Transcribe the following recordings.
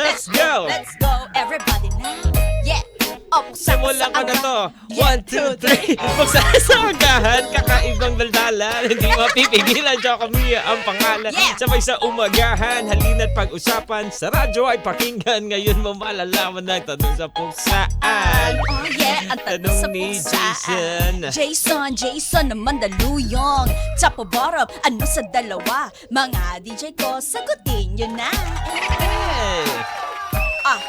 Let's go! Let's go, everybody now. Yeah. Oh, Simulan ko na to. 1, 2, 3. Magsasagahan, kakaibang daldalan. Hindi mapipigilan, Jocomia ang pangalan. Yeah. Sabay sa umagahan, halina't pag-usapan. Sa radyo ay pakinggan. Ngayon mo malalaman ang tanong sa pugsaan. Oh yeah, ang tanong sa ni pugsaan. Jason. Jason naman daluyong. Top o bottom, ano sa dalawa? Mga DJ ko, sagutin nyo na. Hey! Ah,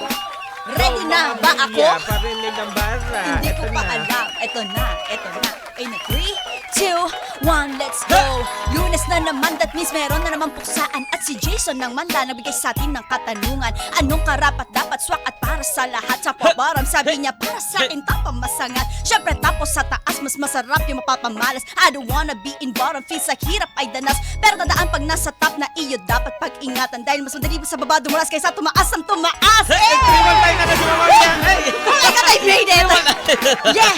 ready na ba ako? Yeah, parinig ng bara. Hindi ko Ito pa na. alam. Ito na. In a 3, 2, 1, let's go. Lunes na naman, that means meron na naman puksaan. At si Jason ng Manda nagbigay sa atin ng katanungan. Anong karapat dapat swak at para sa lahat? Sa pabaram, sabi niya para sa akin tapang masangat. Syempre tapos sa taas, mas masarap yung mapapamalas. I don't wanna be in bottom, feels like hirap ay danas. Pero tandaan pag nasa top na iyo dapat pag-ingatan. Dahil mas madali pa sa baba dumulas kaysa tumaas ang tumaas. Hey! Tayo na kasi mamaya. Hey! Oh my God, I made it! Yeah!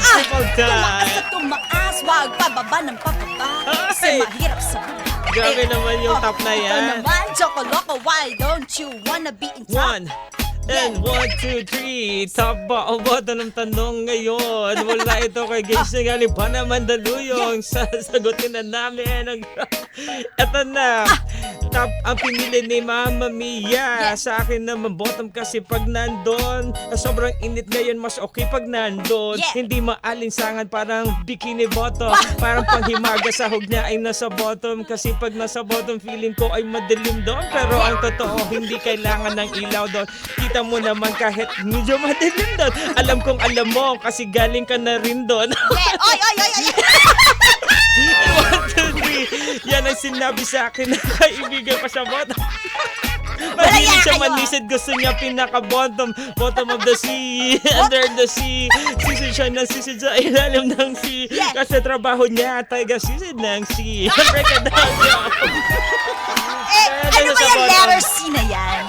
Triple time. Tumaas at tumaas, wag pababa ng pababa. Kasi Ay! mahirap sa baba. Grabe naman yung top na Ito yan. naman, Choco Loco, why don't you wanna be in top? 1 and 1, 2, 3. Top ba o bottom ng tanong ngayon? Mula ito kay Jason galing pa naman daluyong. Sasagutin na namin. Ito na. Top ang pinili ni Mama Mia. Sa akin naman bottom kasi pag nandun. Sobrang init ngayon, mas okay pag nandun. Yeah. Hindi maalinsangan, parang bikini bottom. Parang panghimaga sahog niya ay nasa bottom. Kasi pag nasa bottom, feeling ko ay madilim doon. Pero ang totoo, hindi kailangan ng ilaw doon. Kita mo naman kahit medyo madilim doon. Alam kong alam mo kasi galing ka na rin doon. Yeah, oy! 1, 2, 3. Yan ang sinabi sa akin na kaibigan ko sa bottom. Mahilig siya kayo, manisid, gusto niya pinaka-bottom. Bottom of the sea, under the sea. Sisid siya ng sisid sa ilalim ng sea. Yeah. Kasi trabaho niya, taga-sisid ng sea. Break it down, yo. Ano ba yung letter C na yan?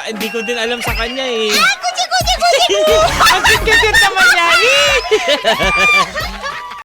Hindi ko din alam sa kanya eh. Kuchi! Ang cute naman niya.